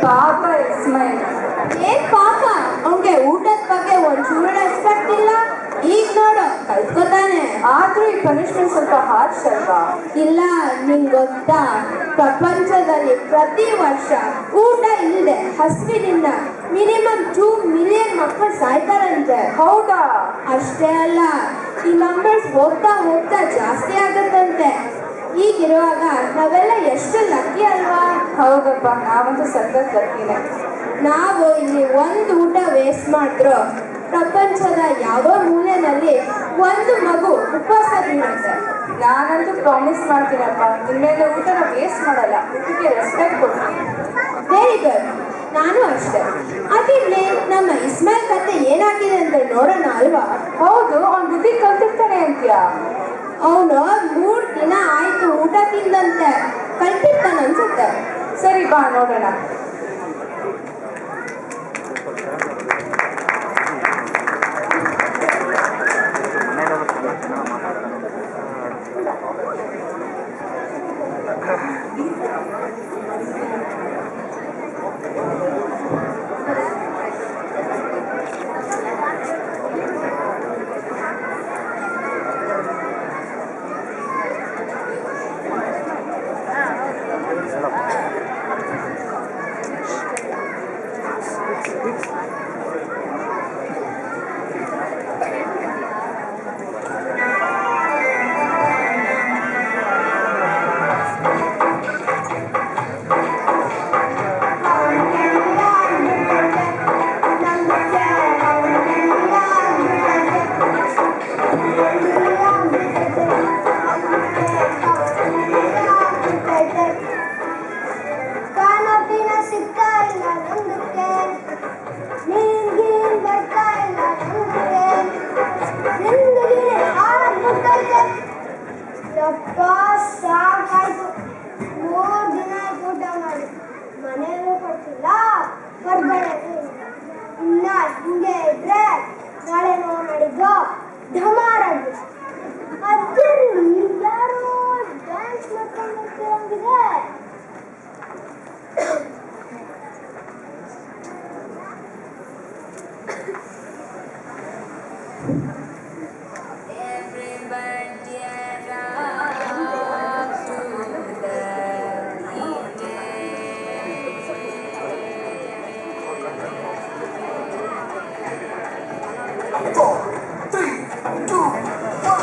ಪಾಪ ಇಸ್ಮಾಯಿಲ್. ಏನ್ ಪಾಪ, ಅವ್ನಿಗೆ ಊಟದ ಬಗ್ಗೆ ಒಂಚೂರು ರೆಸ್ಪೆಕ್ಟ್ ಇಲ್ಲ. ಈಗ ನೋಡು ಕಲ್ತ್ಕೋತಾನೆ. ಆದ್ರೂ ಈ ಪನಿಷ್ಮೆಂಟ್ ಸ್ವಲ್ಪ ಹಾರ್ಶ್ ಅಲ್ವಾ? ಇಲ್ಲ, ನಿಂಗ್ ಗೊತ್ತಾ, ಪ್ರಪಂಚದಲ್ಲಿ ಪ್ರತಿ ವರ್ಷ ಊಟ ಇಲ್ಲದೆ ಹಸಿವಿನಿಂದ ಮಿನಿಮಮ್ 2 ಮಿಲಿಯನ್ ಮಕ್ಕಳು ಸಾಯ್ತಾರಂತೆ. ಹೌದಾ? ಅಷ್ಟೇ ಅಲ್ಲ, ಈ ನಂಬರ್ಸ್ ಹೋಗ್ತಾ ಹೋಗ್ತಾ ಜಾಸ್ತಿ ಆಗತ್ತಂತೆ. ಈಗಿರುವಾಗ ನಾವೆಲ್ಲ ಎಷ್ಟು ಲಕ್ಕಿ ಅಲ್ವಾ? ಹೌದಪ್ಪ, ನಾವಂತೂ ಸಖತ್ ಲಕ್ಕಿನೇ. ನಾವು ಇಲ್ಲಿ ಒಂದು ಊಟ ವೇಸ್ಟ್ ಮಾಡಿದ್ರು ಪ್ರಪಂಚದ ಯಾವುದೋ ಮೂಲೆಯಲ್ಲಿ ಒಂದು ಮಗು ಉಪವಾಸ ಬೀಳುತ್ತೆ. ನಾನಂತೂ ಪ್ರಾಮಿಸ್ ಮಾಡ್ತೀನಪ್ಪ, ಇನ್ಮೇಲೆ ಊಟನ ವೇಸ್ಟ್ ಮಾಡಲ್ಲ, ಊಟಕ್ಕೆ ರೆಸ್ಪೆಕ್ಟ್ ಕೊಡ್ತೀನಿ. ವೆರಿ ಗುಡ್, ನಾನು ಅಷ್ಟೇ. ಅದಿರ್ಲಿ, ನಮ್ಮ ಇಸ್ಮಾಯಿಲ್ ಕತೆ ಏನಾಗಿದೆ ಅಂತ ನೋಡೋಣ ಅಲ್ವಾ? ಹೌದು, ಅವ್ನ ಬುದ್ಧಿ ಕಲ್ತಿರ್ತಾನೆ ಅಂತೀಯಾ? ಅವನು 3 ದಿನ ಆಯ್ತು ಊಟ ತಿಂದಂತೆ, ಕಲ್ತಿರ್ತಾನೆ ಅನ್ಸುತ್ತೆ. ಸರಿ ಬಾ ನೋಡೋಣ. ಸಾಕಾಯ್ತು, 3 ದಿನ ಊಟ ಮಾಡಿ ಮನೆಯೂ ಕೊಡ್ತಿಲ್ಲ, ಹೊರಗಡೆ ಇನ್ನ ಹಿಂಗೆ ಇದ್ರೆ ನಾಳೆ ನಾಡಿದ್ದು ಢಮಾರಾಗಿ. ಅದ್ರಲ್ಲಿ ಯಾರೋ ಡ್ಯಾನ್ಸ್ ಮಾಡ್ಕೊಂಡು ಬರ್ತಿರಂಗಿದೆ. Four, three, two, one.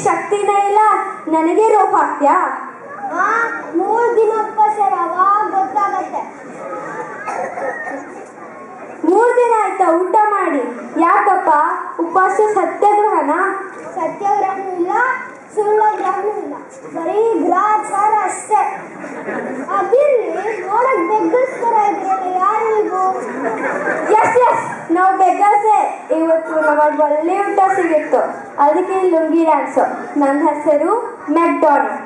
ಶಕ್ತಿನೇ ಇಲ್ಲ, ನನಗೆ ರೋಪ್ ಹಾಕ್ತ್ಯಾ? 3 ದಿನ ಉಪವಾಸ ಅವಾಗ ಗೊತ್ತಾಗತ್ತೆ. 3 ದಿನ ಆಯ್ತಾ ಊಟ ಮಾಡಿ? ಯಾಕಪ್ಪ ಉಪವಾಸ ಸತ್ಯಾಗ್ರಹನ? ಸತ್ಯಾಗ್ರಹನೂ ಇಲ್ಲ, ಸುಳ್ಳು ಇಲ್ಲ, ಬರೀ ಗ್ರಾಚಾರ ಅಷ್ಟೇ. ಅದಿರ್ಲಿ, ನೋಡಕ್ ಬೆಗ್ಗಸ್ ತರ ಇದ್ರಲ್ಲ, ಯಾರು ನೀವು? ಎಸ್ ಎಸ್, ನಾವು ಬೆಗ್ಗಸೆ. ಇವತ್ತು ನಮಗೆ ಒಳ್ಳೆ ಊಟ ಸಿಗಿತ್ತು, ಅದಕ್ಕೆ ಲುಂಗಿ ಡ್ಯಾನ್ಸು. ನನ್ನ ಹೆಸರು ಮೆಕ್ಡೊನಾಲ್ಡ್.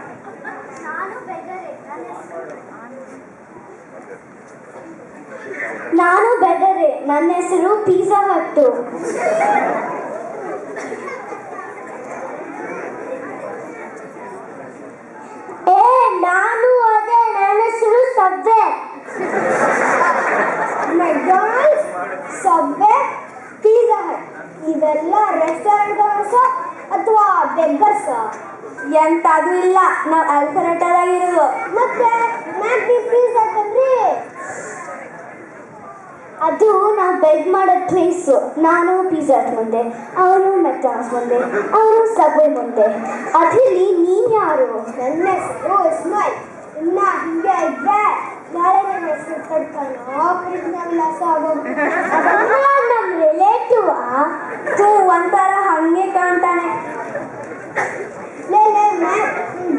ನಾನು ಬೆದರೆ, ನನ್ನ ಹೆಸರು ಪಿಜ್ಜಾ ಹತ್ತು. ನಾನು ಅದೇ, ನನ್ನ ಹೆಸರು ಸಬ್ವೆ. ಮೆಕ್ಡೊನಾಲ್ಡ್ಸ್, ಸಬ್ವೆ, ಪಿಜ್ಜಾ ಹಟ್ ಇವೆಲ್ಲ ರೆಸ್ಟೋರೆಂಟ್ ಅಥವಾ ಬೆಗ್ಗರ್ಸ್? ಎಂತದು ಇಲ್ಲ, ನಾವು ಅಲ್ಫರೆಟದಾಗಿರೋದು. ಮತ್ತೆ ಮ್ಯಾಕ್ಡಿ ಪಿಜ್ಜಾ ತಂದ್ರಿ? ಅದು ನಾವು ಬೆಗ್ ಮಾಡೋ ಪ್ಲೇಸು. ನಾನು ಪಿಜ್ಜಾ ಮುಂದೆ, ಅವನು ಮೆಕ್ಡೊನಾಲ್ಡ್ಸ್ ಮುಂದೆ, ಅವನು ಸಬ್ವೆ ಮುಂದೆ. ಅದಿಲ್ಲಿ ನೀನ್ ಯಾರು? ನನ್ನ ಹೆಸರು ಇಸ್ಮಾಯಿಲ್. ಇನ್ನ ಹಿಂಗೆ ಇದ್ರೆ ನಾಳೆ ನನ್ನ ಹೆಸರು ಕಟ್ಕೊಂಡು ಕೃಷ್ಣ ವಿಲಾಸ ಆಗೋದು. ನಮ್ಮ ರಿಲೇಟಿವ್. ಒಂಥರ ಹಂಗೆ ಕಾಣ್ತಾನೆ.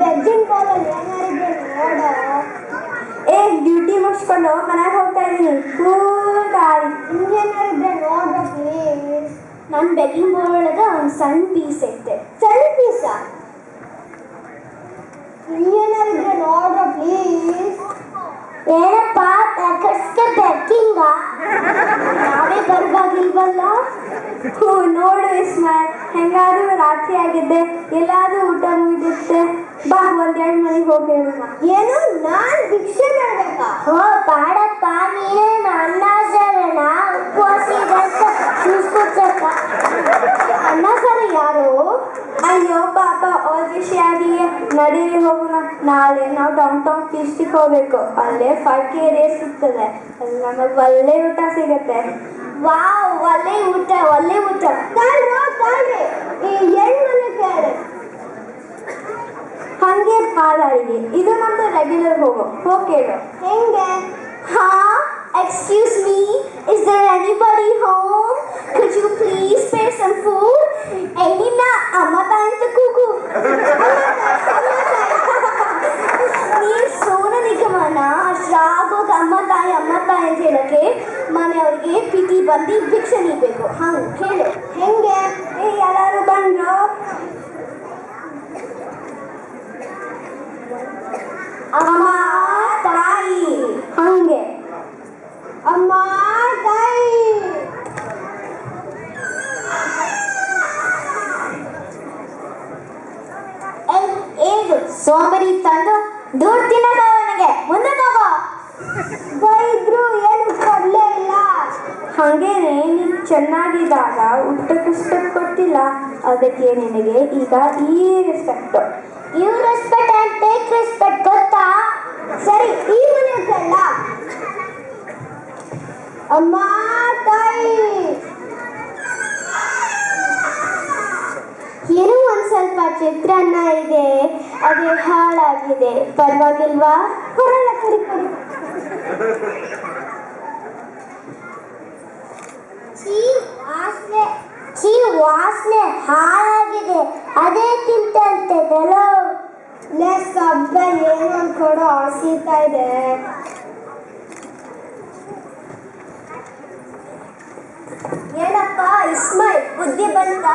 ಬೆಗ್ಗಿನ ಬಾಲಲ್ಲಿ ಏನಾರಿದ್ರೆ ನೋಡೋ. ಡ್ಯೂಟಿ ಮುಗಿಸ್ಕೊಂಡು ಮನೆಗೆ ಹೋಗ್ತಾ ಇದ್ದೀನಿ. ಕೂಲ್ ಗಾಡಿ. ಇನ್ನೇನಾರಿದ್ರೆ ನೋಡ್ರ ಪ್ಲೀಸ್. ನನ್ನ ಬೆಗ್ಗಿಂಗ್ ಒಳಗೆ ಒಂದು ಸಣ್ಣ ಪೀಸ್ ಐತೆ. ಸಣ್ಣ ಪೀಸ? ಇನ್ನೇನಾರಿದ್ರೆ ನೋಡ್ರ ಪ್ಲೀಸ್. ಏನಪ್ಪ ಕರ್ಸ್ಕೆ ಬೆಗ್ಗಿಂಗ? ನಾವೇ ಬರ್ವಾಗಿಲ್ವಲ್ಲ? ನೋಡು ಇಸ್ಮಾಯಿಲ್, ಹೆಂಗಾದ್ರೂ ರಾತ್ರಿ ಆಗಿದ್ದೆ, ಎಲ್ಲಾದ್ರೂ ಊಟ ಮುಗಿದಿತ್ತೆ. ಬಾ, 1-2 ಮನೆಗೆ ಹೋಗಿ ಹೇಳೋಣ. ಏನು, ನಾನ್ ಭಿಕ್ಷೆ ಮಾಡ್ಬೇಕಾ? ಓ ಬಾಡಪ್ಪ, ನೀನೇ ಅನ್ನ ಸಾರನ ಉಪವಾಸ ಚೂಸ್ಕೊಡ್ಸಕ್ಕ. ಅನ್ನ ಸಾರ ಯಾರು? ಅಯ್ಯೋ ಪಾಪ, ಅವ್ರ ವಿಷಯ ಆಗಿಯೇ. ನಡೀರಿ ಹೋಗೋಣ. ನಾಳೆ ನಾವು ಡೌನ್ ಟೌನ್ ಫೀಸ್ಟಿಗೆ ಹೋಗ್ಬೇಕು. ಅಲ್ಲೇ 5K ರೇಸ್ ಸಿಗ್ತದೆ, ಅಲ್ಲಿ ನಮಗೆ ಒಳ್ಳೆ ಊಟ ಸಿಗತ್ತೆ. ವಾವ್, ಒಳ್ಳೆ ಊಟ, ಒಳ್ಳೆ ಊಟ. ತಾಳ್ರಿ, ಈ ಹೆಣ್ಣು ಕೇಳಿ. ಹಂಗೆ ಹಾಲಾರಿಗೆ ಇದು ನಮ್ದು ರೆಗ್ಯುಲರ್ ಹೋಗಿ ಕೇಳು. ಹೆಂಗೆ? ಹಾ, excuse me, is there anybody home? Could you please spare some food? ಏನಿಲ್ಲ, ಅಮ್ಮ ತಾಯಿ ಅಂತ ಕೂಗು. ನೀನು ಸೋನ ನಿಗಮನ ಅಷ್ಟಾಗೋಗ ಅಮ್ಮ ತಾಯಿ ಅಂತ ಹೇಳಕ್ಕೆ ಮನೆಯವ್ರಿಗೆ ಪಿಟಿ ಬಂದು ಭಿಕ್ಷೆ ನೀಡಬೇಕು. ಹಂಗೆ ಕೇಳು. ಹೆಂಗೆ? ಎಲ್ಲರೂ ಬಂದ್ರು. ಅಮ್ಮ ತಾಯಿ. ಹಂಗೆ ಅಮ್ಮ ತಾಯಿ. ಏನು ಸೋಂಬರಿ ತಂದು ದುಡ್ಡು ತಿನ್ನದ ನನಗೆ ಮುಂದೆ ಹೋಗೋ. ಬೈದ್ರು ಏನು ಕೊಡ್ಲೇ ಇಲ್ಲ. ಹಾಗೇನೆ ನೀನು ಚೆನ್ನಾಗಿದ್ದಾಗ ಊಟಕ್ಕೆ ರೆಸ್ಪೆಕ್ಟ್ ಕೊಡ್ತಿಲ್ಲ, ಅದಕ್ಕೆ ನಿನಗೆ ಈಗ ಈ respect. You respect and take respect, ಗೊತ್ತಾ? ಸರಿ, ಈ ಮನೆ ಕೇಳ. ಅಮ್ಮ ತಾಯಿ. ಏನೋ ಒಂದು ಸ್ವಲ್ಪ ಚಿತ್ರಾನ್ನ ಇದೆ, ಅದೇ ಹಾಳಾಗಿದೆ, ಪರವಾಗಿಲ್ವಾ? ಹೊರಲ್ಲ, ಕರಿ. ಚೀ ವಾಸನೆ ಹಾಳಾಗಿದೆ, ಅದೇ ತಿಂತಂತೆ. ಸಬ್ಬ ಏನು ಅನ್ಕೊಡೋ ಹಸಿತಾ ಇದೆ. ಏನಪ್ಪ ಇಸ್ಮಾಯಿಲ್, ಬುದ್ಧಿ ಬಂತ?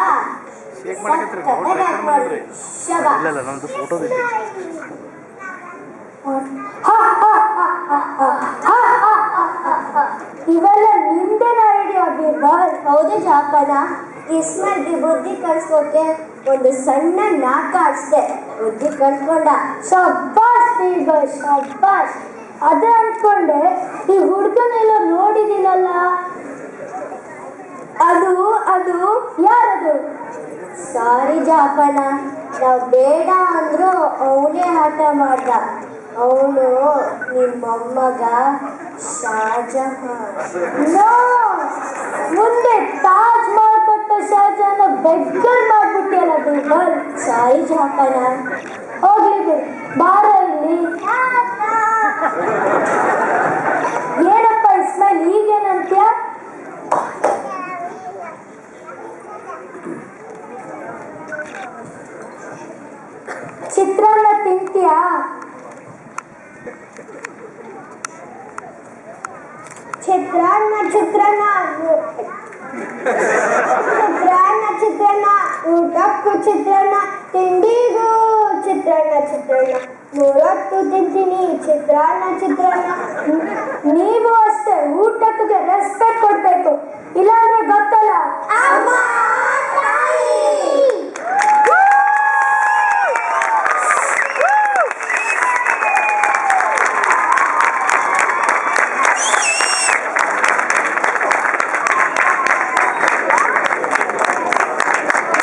ಇವೆಲ್ಲ ನಿಂದೇನ ಐಡಿಯಾ ಬೀರ್ಬಲ್? ಹೌದು ಜಾಪನ. ಇಸ್ಮಾಯಿಲ್ಗೆ ಬುದ್ಧಿ ಕಲಿಸೋಕೆ ಒಂದು ಸಣ್ಣ ನಾಟಕ ಆಡಿಸ್ದೆ, ಬುದ್ಧಿ ಕಲ್ತ್ಕೊಂಡ. ಶಬ್ಬಾಸ್ ಬೀರ್ಬಲ್, ಶಬ್ಬಾಸ್. ಅದೇ ಅನ್ಕೊಂಡೆ, ಈ ಹುಡುಗನೆಲ್ಲ ನೋಡಿದ್ದೀನಲ್ಲ. ಅದು ಯಾರದು? ಸಾರಿ ಜಾಪನ, ನಾವು ಬೇಡ ಅಂದ್ರು ಅವನೇ ಆಟ ಮಾಡ್ದ. ಅವನು ನಿಮ್ಮ ಮೊಮ್ಮಗ ಶಾಜಹಾನ್. ಮುಂದೆ ತಾಜ್ ಮಹಲ್ ಕಟ್ಟ ಶಾಜಹಾನ್ ಬೆಗ್ಗರ್ ಮಾಡ್ಬಿಟ್ಟಿಯಲ್ಲ ದುರ್ಬಲ್. ಸಾರಿ ಜಾಪನ. ಹೋಗ್ಲಿ ಬಿಡು, ಬಾರ ಇಲ್ಲಿ. ಏನಪ್ಪ ಇಸ್ಮಾಯಿಲ್ ಈಗೇನಂತ್ಯ? ಚಿತ್ರಾನ್ನ ತಿಂತೀಯಾ? ಚಿತ್ರಾನ್ನ ಊಟಕ್ಕೂ ಚಿತ್ರಾನ್ನ, ತಿಂಡಿಗೂ ಚಿತ್ರಾನ್ನ 3 ಹೊತ್ತು ತಿಂತೀನಿ ಚಿತ್ರಾನ್ನ. ನೀವು ಅಷ್ಟೇ ಊಟಕ್ಕೆ ರೆಸ್ಪೆಕ್ಟ್ ಕೊಡ್ಬೇಕು, ಇಲ್ಲಾಂದ್ರೆ ಗೊತ್ತಲ್ಲ